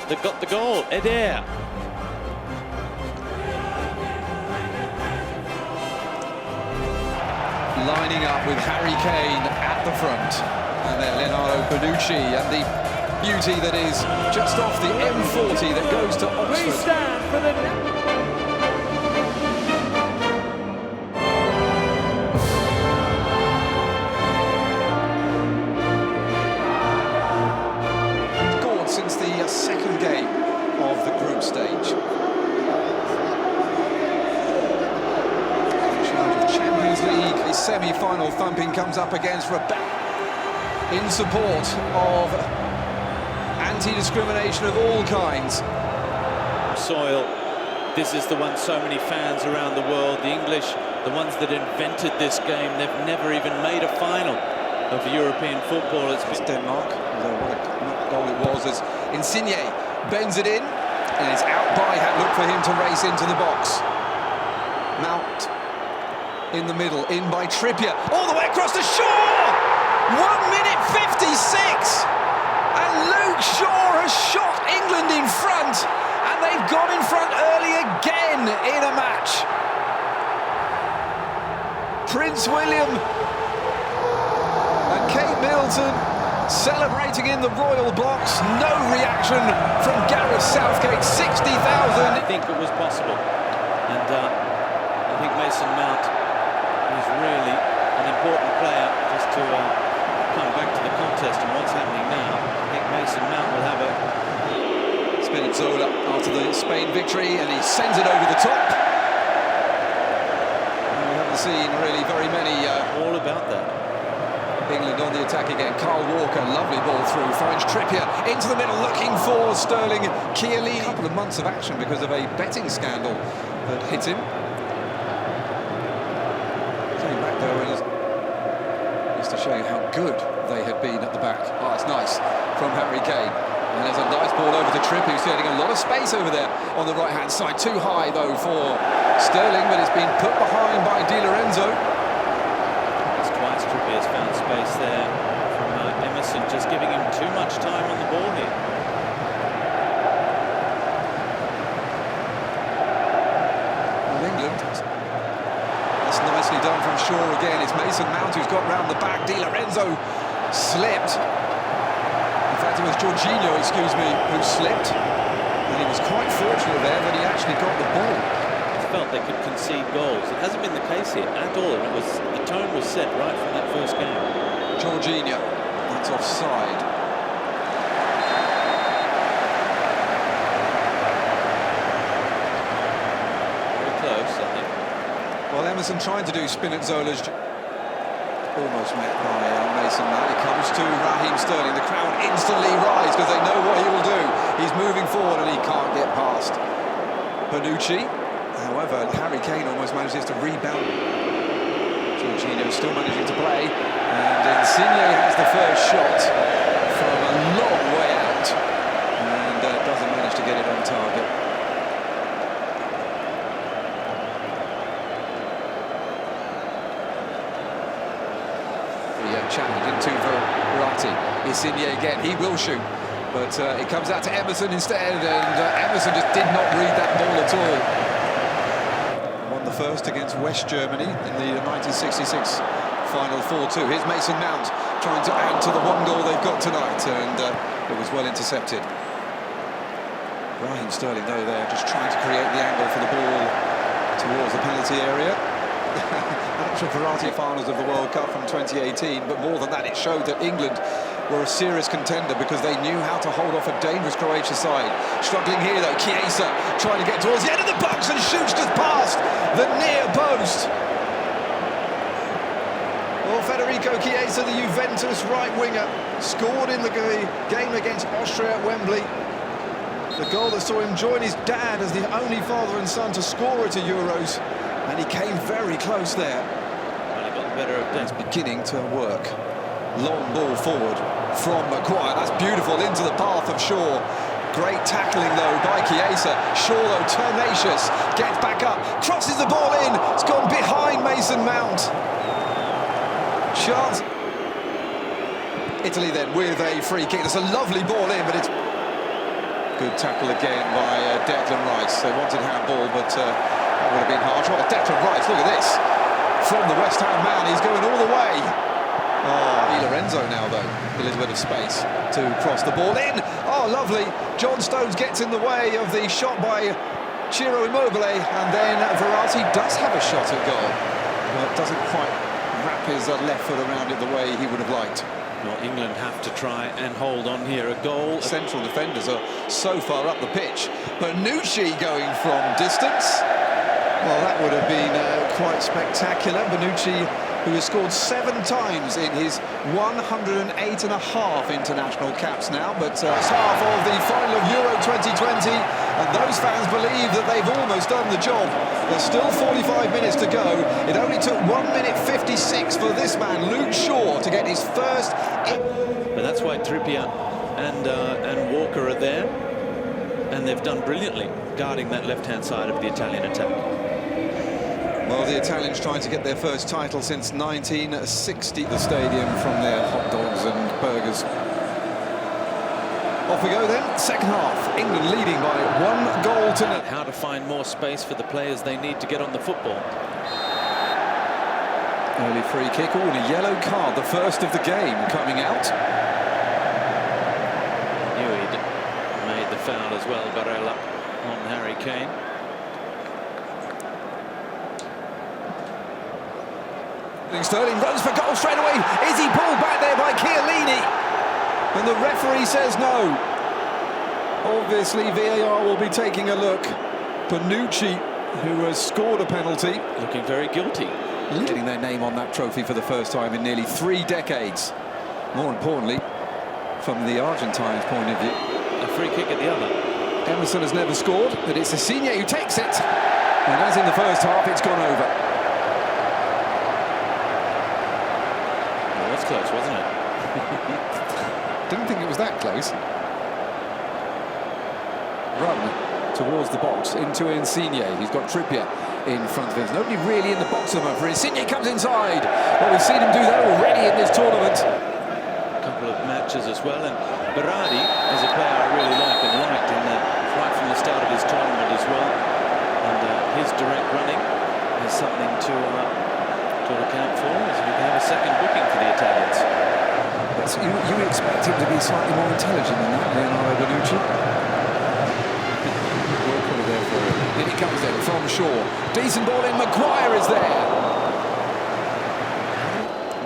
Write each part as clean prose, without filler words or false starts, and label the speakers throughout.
Speaker 1: that got the goal, Eder.
Speaker 2: Lining up with Harry Kane at the front, and then Leonardo, Bonucci, and the beauty that is just off the M40 that goes to Oxford.
Speaker 3: We stand for the...
Speaker 2: Since the second game of the group stage. Champions League, a semi-final thumping comes up against Rebecca in support of anti-discrimination of all kinds.
Speaker 1: Soil, this is the one so many fans around the world, the English, the ones that invented this game, they've never even made a final of European football. It's been
Speaker 2: Denmark, although what a goal it was as Insigne bends it in, and it's out by look for him to race into the box. Mount in the middle, in by Trippier, all the way across the Shaw! 1 minute 56! And Luke Shaw has shot England in front, and they've gone in front early again in a match. Prince William and Kate Middleton celebrating in the royal box. No reaction from Gareth Southgate. 60,000.
Speaker 1: I think it was possible, and I think Mason Mount is really an important player just to come back to the contest and what's happening now. I think Mason Mount will have a
Speaker 2: Spinazzola after the Spain victory, and he sends it over the top. And we haven't seen really very many
Speaker 1: all about that.
Speaker 2: England on the attack again. Carl Walker, lovely ball through, finds Trippier into the middle, looking for Sterling Chiellini. A couple of months of action because of a betting scandal that hit him. Came back though, and just to show you how good they had been at the back. Oh, it's nice from Harry Kane. And there's a nice ball over to Trippier, who's getting a lot of space over there on the right-hand side. Too high though for Sterling, but it's been put behind by Di Lorenzo.
Speaker 1: Trippier's found space there from Emerson, just giving him too much time on the ball here.
Speaker 2: Well, England, that's nicely done from Shaw again. It's Mason Mount who's got round the back. Di Lorenzo slipped. In fact, it was Jorginho, excuse me, who slipped. And he was quite fortunate there that he actually got the ball.
Speaker 1: Felt they could concede goals. It hasn't been the case here at all. It was, the tone was set right from that first game.
Speaker 2: Jorginho, that's offside.
Speaker 1: Very close, I think.
Speaker 2: Well, Emerson trying to do Spinazzola's almost met by Mason Mount. It comes to Raheem Sterling. The crowd instantly rise because they know what he will do. He's moving forward and he can't get past Bonucci. However, Harry Kane almost manages to rebound. Jorginho still managing to play, and Insigne has the first shot from a long way out, and doesn't manage to get it on target. The challenge into Verratti. Insigne again, he will shoot, but it comes out to Emerson instead, and Emerson just did not read that ball at all. First against West Germany in the 1966 final 4-2. Here's Mason Mount trying to add to the one goal they've got tonight, and it was well intercepted. Raheem Sterling, though, there just trying to create the angle for the ball towards the penalty area. Actual Verratti finals of the World Cup from 2018, but more than that, it showed that England were a serious contender because they knew how to hold off a dangerous Croatia side. Struggling here though, Chiesa trying to get towards the end of the box and shoots just past the near post. Well, Federico Chiesa, the Juventus right winger, scored in the game against Austria at Wembley. The goal that saw him join his dad as the only father and son to score at a Euros, and he came very close there.
Speaker 1: Well, he got the better of
Speaker 2: It's beginning to work. Long ball forward from Maguire. That's beautiful into the path of Shaw. Great tackling though by Chiesa. Shaw though tenacious, gets back up, crosses the ball in. It's gone behind Mason Mount. Chance. Italy then with a free kick. It's a lovely ball in, but it's Good tackle again by Declan Rice. They wanted handball, but that would have been harsh. Oh, Declan Rice, look at this. From the West Ham man, he's going all the way. Oh, Lorenzo now, though. A little bit of space to cross the ball in. Oh, lovely. John Stones gets in the way of the shot by Ciro Immobile, and then Verratti does have a shot at goal, but doesn't quite wrap his left foot around it the way he would have liked.
Speaker 1: Well, England have to try and hold on here. A goal.
Speaker 2: Central defenders are so far up the pitch. Bonucci going from distance. Well, that would have been quite spectacular. Bonucci, who has scored 7 times in his 108.5 international caps now, but it's half of the final of Euro 2020, and those fans believe that they've almost done the job. There's still 45 minutes to go. It only took 1 minute 56 for this man, Luke Shaw, to get his first.
Speaker 1: But that's why Trippier and Walker are there, and they've done brilliantly guarding that left-hand side of the Italian attack.
Speaker 2: Well, the Italians trying to get their first title since 1960. The stadium from their hot dogs and burgers. Off we go then. Second half. England leading by 1 goal to nil.
Speaker 1: How to find more space for the players they need to get on the football.
Speaker 2: Early free kick. Oh, and a yellow card. The first of the game coming out.
Speaker 1: Knew he'd made the foul as well, Barella, on Harry Kane.
Speaker 2: Sterling runs for goal straight away. Is he pulled back there by Chiellini? And the referee says no. Obviously, VAR will be taking a look. Bonucci, who has scored a penalty,
Speaker 1: looking very guilty.
Speaker 2: Getting their name on that trophy for the first time in nearly 3 decades. More importantly, from the Argentines' point of view.
Speaker 1: A free kick at the other.
Speaker 2: Emerson has never scored, but it's Insigne who takes it. And as in the first half, it's gone over.
Speaker 1: Close, wasn't it?
Speaker 2: Didn't think it was that close. Run towards the box into Insigne. He's got Trippier in front of him. There's nobody really in the box at the moment. For Insigne comes inside. Well, we've seen him do that already in this tournament.
Speaker 1: A couple of matches as well, and Berardi is a player I really like and liked in that right from the start of his tournament as well. And his direct running is something to look out for, as we have a second booking for the Italians.
Speaker 2: You expect him to be slightly more intelligent than that, Leonardo Bonucci. We'll put it there for him. In he comes then from Shaw. Decent ball in, Maguire is there.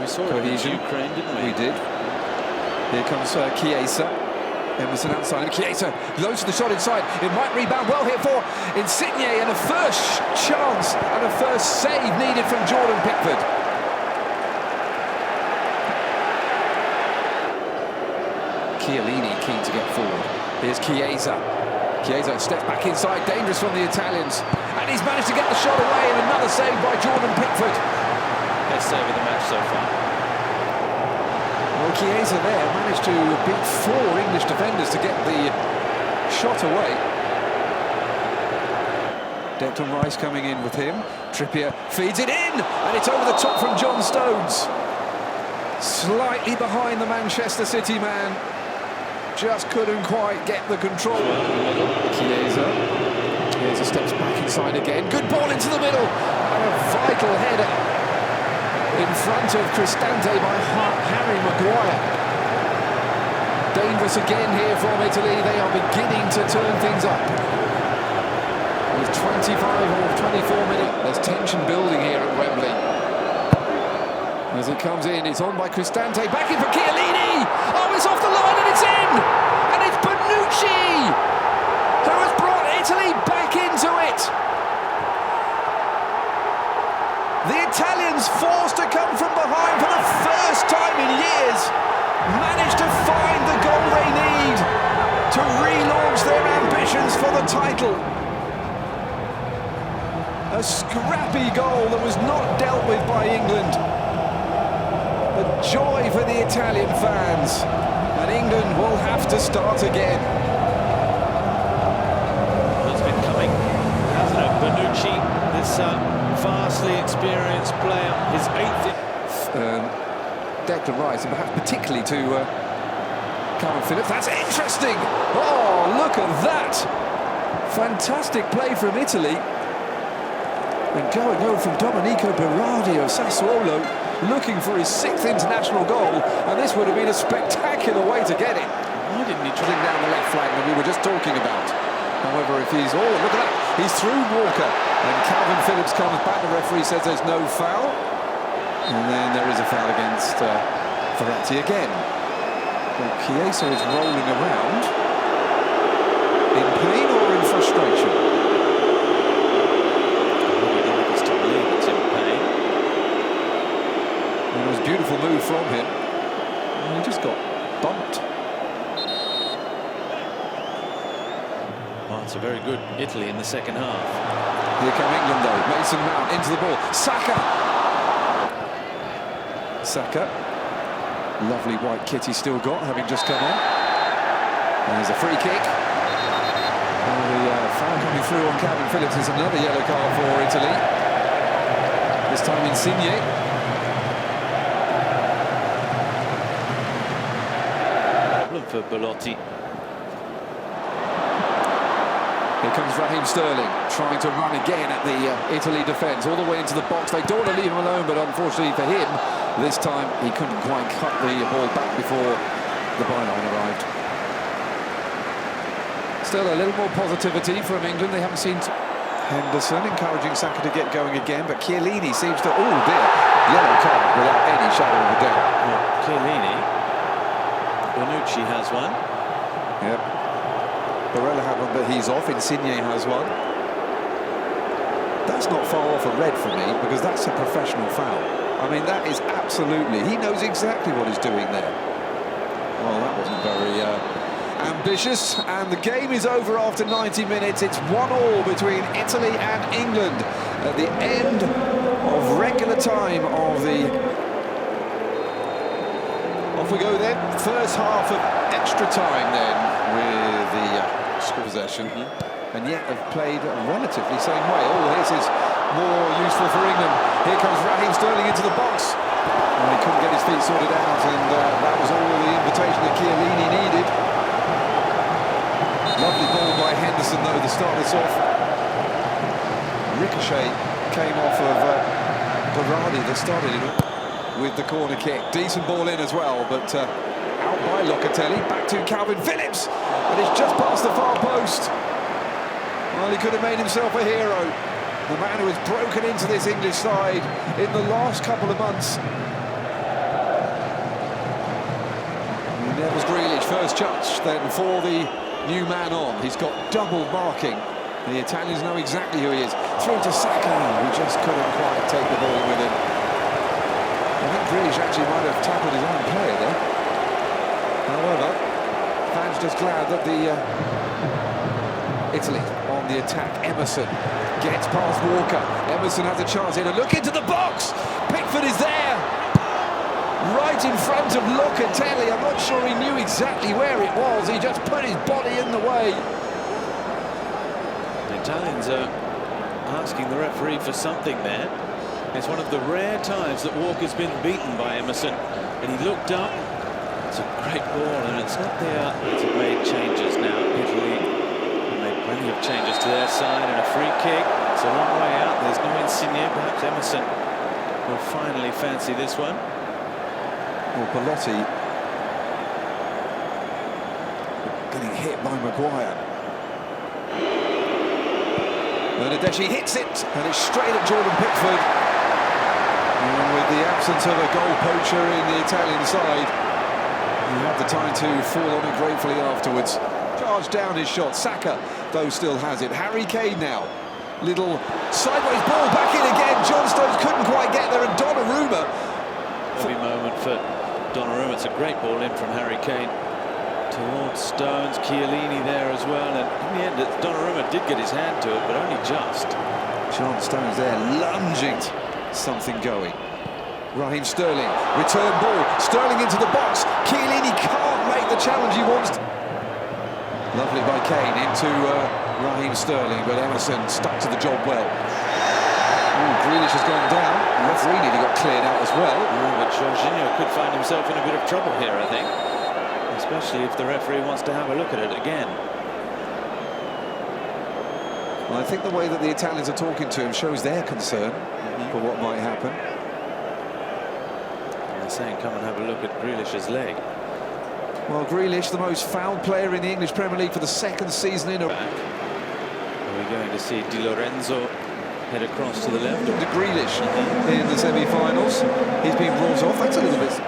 Speaker 1: We saw it against Ukraine, didn't we?
Speaker 2: We did. Here comes Chiesa. Emerson outside him. Chiesa goes to the shot inside. It might rebound well here for Insigne, and a first chance and a first save needed from Jordan Pickford. Chiellini keen to get forward. Here's Chiesa. Chiesa steps back inside, dangerous from the Italians, and he's managed to get the shot away, and another save by Jordan Pickford.
Speaker 1: Best save of the match so far.
Speaker 2: Well, Chiesa there managed to beat 4 English defenders to get the shot away. Declan Rice coming in with him. Trippier feeds it in, and it's over the top from John Stones. Slightly behind the Manchester City man. Just couldn't quite get the control. Chiesa steps back inside again. Good ball into the middle, and a vital header in front of Cristante by Harry Maguire. Dangerous again here from Italy. They are beginning to turn things up. With 25 or 24 minutes, there's tension building here at Wembley. As it comes in, it's on by Cristante. Back in for Chiellini. Oh, it's off the line and it's in. And it's Bonucci who has brought Italy back into it. The Italians, forced to come from behind for the first time in years, managed to find the goal they need to relaunch their ambitions for the title. A scrappy goal that was not dealt with by England. But joy for the Italian fans, and England will have to start again.
Speaker 1: It's been coming, hasn't it? Bonucci, this vastly experienced player, his 8th.
Speaker 2: Declan Rice, and perhaps particularly to Calvin Phillips. That's interesting. Oh, look at that. Fantastic play from Italy. And going over from Domenico Berardi of Sassuolo, looking for his 6th international goal, and this would have been a spectacular way to get it.
Speaker 1: Why didn't he try
Speaker 2: down the left flank that we were just talking about? However, if he's... Oh, look at that. He's through Walker, and Calvin Phillips comes back. The referee says there's no foul. And then there is a foul against Verratti again. Well, Chiesa is rolling around. In pain or in frustration? It was a beautiful move from him. And he just got bumped.
Speaker 1: Well, it's a very good Italy in the second half.
Speaker 2: Here come England though. Mason Mount into the ball. Saka. Lovely white kit he's still got, having just come on. And there's a free kick. And the foul coming through on Calvin Phillips is another yellow card for Italy. This time Insigne.
Speaker 1: For Belotti.
Speaker 2: Here comes Raheem Sterling, trying to run again at the Italy defence, all the way into the box. They don't want to leave him alone, but unfortunately for him, this time he couldn't quite cut the ball back before the byline arrived. Still a little more positivity from England. They haven't seen Henderson encouraging Saka to get going again, but Chiellini seems to... Oh dear, yellow card without any shadow of a doubt.
Speaker 1: Well, Chiellini... Bonucci has one.
Speaker 2: Yep. Barella had one, but he's off. Insigne has one. That's not far off a red for me, because that's a professional foul. I mean, that is absolutely... He knows exactly what he's doing there. Well, that wasn't very ambitious. And the game is over after 90 minutes. It's 1-1 between Italy and England at the end of regular time of the... Off we go then. First half of extra time then with the possession. And yet have played relatively same way. Oh, this is more useful for England. Here comes Raheem Sterling into the box. He couldn't get his feet sorted out, and that was all the invitation that Chiellini needed. Lovely ball by Henderson though to start this off. Ricochet came off of Berardi that started it with the corner kick. Decent ball in as well, but out by Locatelli, back to Calvin Phillips, and it's just past the far post. Well, he could have made himself a hero, the man who has broken into this English side in the last couple of months. And there was Grealish, first touch then for the new man on. He's got double marking. The Italians know exactly who he is. Through to Saka, who just couldn't quite take the ball with him. I think Grealish actually might have tackled his own player there. However, fans just glad that the Italy on the attack. Emerson gets past Walker. Emerson has a chance here to look into the box. Pickford is there, right in front of Locatelli. I'm not sure he knew exactly where it was. He just put his body in the way.
Speaker 1: The Italians are asking the referee for something there. It's one of the rare times that Walker's been beaten by Emerson, and he looked up. It's a great ball, and it's not there. It's made changes now. Italy made plenty of changes to their side, and a free kick. It's a long way out. There's no Insigne. Perhaps Emerson will finally fancy this one.
Speaker 2: Well, Belotti getting hit by Maguire. Bernardeschi hits it, and it's straight at Jordan Pickford. And with the absence of a goal poacher in the Italian side, he had the time to fall on it gratefully afterwards. Charged down his shot. Saka, though, still has it. Harry Kane now. Little sideways ball back in again. John Stones couldn't quite get there, and Donnarumma.
Speaker 1: Lovely moment for Donnarumma. It's a great ball in from Harry Kane towards Stones. Chiellini there as well, and in the end Donnarumma did get his hand to it, but only just.
Speaker 2: John Stones there lunging something going. Raheem Sterling, return ball, Sterling into the box. Chiellini can't make the challenge he wants. Lovely by Kane into Raheem Sterling, but Emerson stuck to the job well. Ooh, Grealish has gone down. The referee nearly got cleared out as well.
Speaker 1: But Jorginho could find himself in a bit of trouble here, I think. He's especially if the referee wants to have a look at it again.
Speaker 2: Well, I think the way that the Italians are talking to him shows their concern for what might happen.
Speaker 1: They're saying, come and have a look at Grealish's leg.
Speaker 2: Well, Grealish, the most fouled player in the English Premier League for the second season in a row.
Speaker 1: Are we going to see Di Lorenzo head across to the left?
Speaker 2: To Grealish in the semi-finals. He's been brought off. That's a little bit...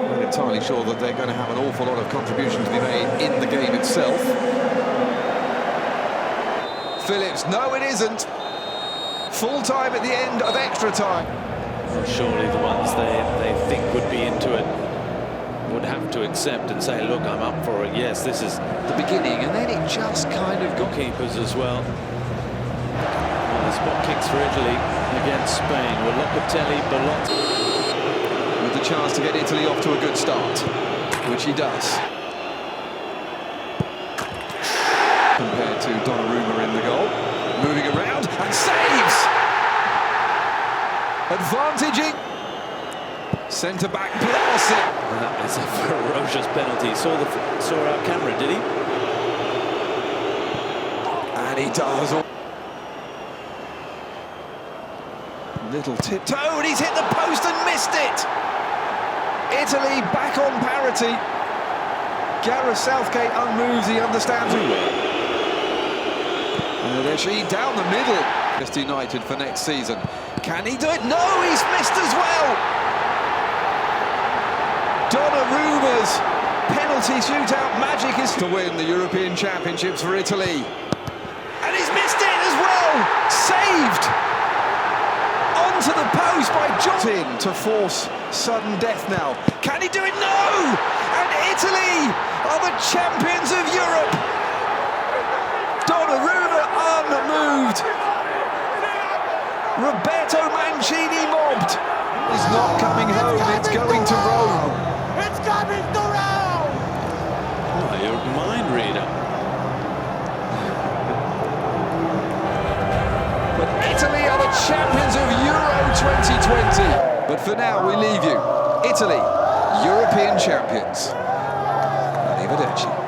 Speaker 2: I'm not entirely sure that they're going to have an awful lot of contribution to be made in the game itself. Phillips, no it isn't. Full time at the end of extra time.
Speaker 1: Well, surely the ones they think would be into it would have to accept and say, look, I'm up for it. Yes, this is
Speaker 2: the beginning, and then it just kind of got...
Speaker 1: Keepers as well. The spot kicks for Italy against Spain. Well, Locatelli, Bonucci.
Speaker 2: With the chance to get Italy off to a good start, which he does. Compared to Donnarumma in the goal. Moving around and saves! Advantaging. Centre-back Bonucci.
Speaker 1: That is a ferocious penalty. Saw our camera, did he?
Speaker 2: And he does. Little tiptoe, and he's hit the post and missed it. Italy back on parity. Gareth Southgate unmoved, he understands. There she down the middle. Manchester United for next season. Can he do it? No, he's missed as well. Donnarumma's penalty shootout magic is to win the European Championships for Italy. And he's missed it as well. Saved. Onto the post by John to force sudden death now. Can he do it? No! And Italy are the champions of Europe. Donnarumma unmoved. Roberto Mancini mobbed. It's not coming home, it's going to Rome.
Speaker 3: It's coming to Rome!
Speaker 1: Oh, you're a mind reader.
Speaker 2: But Italy are the champions of Euro 2020. But for now, we leave you. Italy, European champions. Arrivederci.